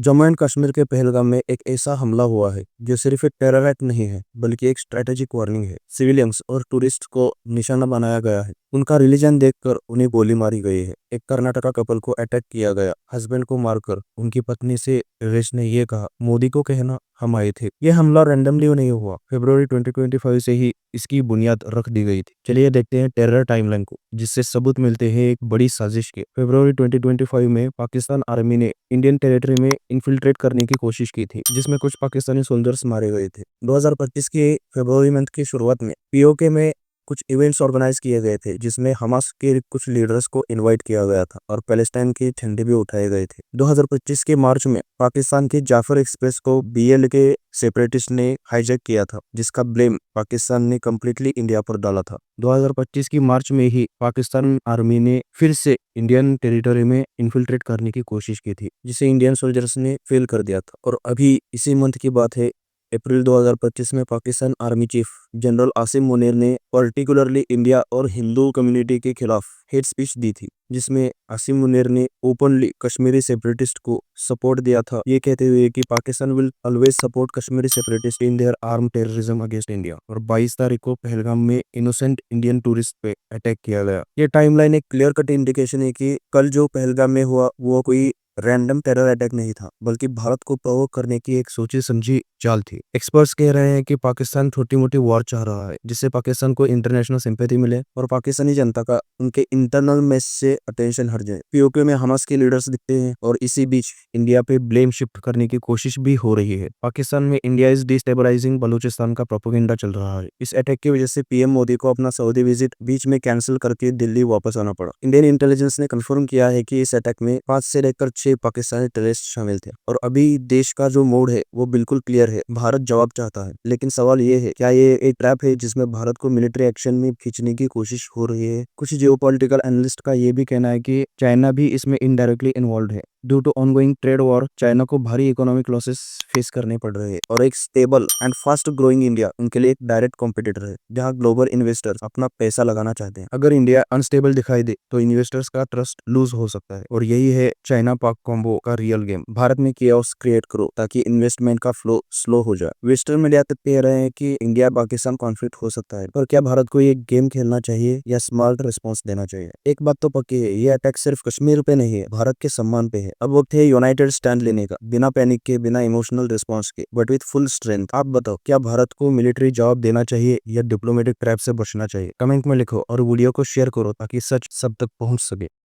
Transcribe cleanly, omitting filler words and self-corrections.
Jammu and Kashmir के पहलगाम में एक ऐसा हमला हुआ है जो सिर्फ एक टेरर अटैक नहीं है बल्कि एक स्ट्रेटेजिक वार्निंग है। सिविलियंस और टूरिस्ट को निशाना बनाया गया है। उनका रिलीजन देखकर उन्हें गोली मारी गई है। एक कर्नाटका कपल को अटैक किया गया, हस्बैंड को मारकर उनकी पत्नी से रेश ने ये कहा, मोदी को कहना हम आए थे। यह हमला रैंडमली नहीं हुआ, फरवरी 2025 से ही इसकी बुनियाद रख दी गई थी। चलिए देखते हैं टेरर टाइमलाइन को, जिससे सबूत मिलते हैं एक बड़ी साजिश के। फरवरी 2025 में पाकिस्तान आर्मी ने इंडियन टेरिटरी में इन्फिल्ट्रेट करने की कोशिश की थी, जिसमें कुछ पाकिस्तानी सोल्जर्स मारे गए थे। 2025 के फरवरी मंथ की शुरुआत में पीओके में कुछ इवेंट्स ऑर्गेनाइज किए गए थे, जिसमें हमास के कुछ लीडर्स को इनवाइट किया गया था और पैलेस्टाइन के झंडे भी उठाए गए थे। 2025 के मार्च में पाकिस्तान की जाफर एक्सप्रेस को बीएल के सेपरेटिस्ट ने हाईजैक किया था, जिसका ब्लेम पाकिस्तान ने कम्प्लीटली इंडिया पर डाला था। 2025 की मार्च में ही पाकिस्तान आर्मी ने फिर से इंडियन टेरिटरी में इन्फिल्ट्रेट करने की कोशिश की थी, जिसे इंडियन सोल्जर्स ने फेल कर दिया था। और अभी इसी मंथ की बात है, अप्रैल 2025 में Pakistan army chief general Asim Munir ने पर्टिकुलरली इंडिया और हिंदू कम्युनिटी के खिलाफ हेट स्पीच दी थी, जिसमें आसिम मुनीर ने ओपनली कश्मीरी सेपरेटिस्ट को सपोर्ट दिया था, ये कहते हुए कि Pakistan will always support Kashmiri separatist in their arm terrorism against India. और 22 तारीख को पहलगाम में इनोसेंट इंडियन टूरिस्ट पे अटैक किया गया। ये टाइमलाइन एक क्लियर कट इंडिकेशन है कि कल जो पहलगाम में हुआ वो कोई रैंडम टेरर अटैक नहीं था, बल्कि भारत को प्रोवोक करने की एक सोची समझी चाल थी। एक्सपर्ट्स कह रहे हैं कि पाकिस्तान छोटी मोटी वॉर चाह रहा है, जिससे पाकिस्तान को इंटरनेशनल सिंपैथी मिले और पाकिस्तानी जनता का उनके इंटरनल मैच से अटेंशन हट जाए। पीओके में हमास के लीडर्स दिखते हैं और इसी बीच इंडिया पे ब्लेम शिफ्ट करने की कोशिश भी हो रही है। पाकिस्तान में इंडिया इज डिस्टेबलाइजिंग बलूचिस्तान का प्रोपेगेंडा चल रहा है। इस अटैक की वजह से पीएम मोदी को अपना सऊदी विजिट बीच में कैंसिल करके दिल्ली वापस आना पड़ा। इंडियन इंटेलिजेंस ने कंफर्म किया है कि इस अटैक में 5 से लेकर 6 पाकिस्तानी टेररिस्ट शामिल थे। और अभी देश का जो मोड है वो बिल्कुल क्लियर है, भारत जवाब चाहता है। लेकिन सवाल ये है, क्या ये एक ट्रैप है जिसमें भारत को मिलिट्री एक्शन में खींचने की कोशिश हो रही है? कुछ जियोपॉलिटिकल एनालिस्ट का ये भी कहना है कि चाइना भी इसमें इनडायरेक्टली इन्वॉल्व है। Due to ongoing trade war, China को भारी इकोनॉमिक लॉसेस फेस करने पड़ रहे हैं और एक stable and fast growing India उनके लिए एक डायरेक्ट कॉम्पिटिटर है, जहां ग्लोबल इन्वेस्टर्स अपना पैसा लगाना चाहते हैं। अगर इंडिया अनस्टेबल दिखाई दे तो इन्वेस्टर्स का ट्रस्ट लूज हो सकता है, और यही है चाइना पाक कॉम्बो का रियल गेम। भारत में केओस क्रिएट करो ताकि इन्वेस्टमेंट का फ्लो स्लो हो जाए। वेस्टर्न मीडिया तक कह रहे हैं कि इंडिया पाकिस्तान कॉन्फ्लिक्ट हो सकता है, पर क्या भारत को ये गेम खेलना चाहिए या स्मार्ट रिस्पॉन्स देना चाहिए? एक बात तो पक्की है, ये अटैक सिर्फ कश्मीर पे नहीं है, भारत के सम्मान पे है। अब वक्त है यूनाइटेड स्टैंड लेने का, बिना पैनिक के, बिना इमोशनल रिस्पॉन्स के, बट विथ फुल स्ट्रेंथ। आप बताओ, क्या भारत को मिलिट्री जवाब देना चाहिए या डिप्लोमेटिक ट्रैप से बचना चाहिए? कमेंट में लिखो और वीडियो को शेयर करो ताकि सच सब तक पहुंच सके।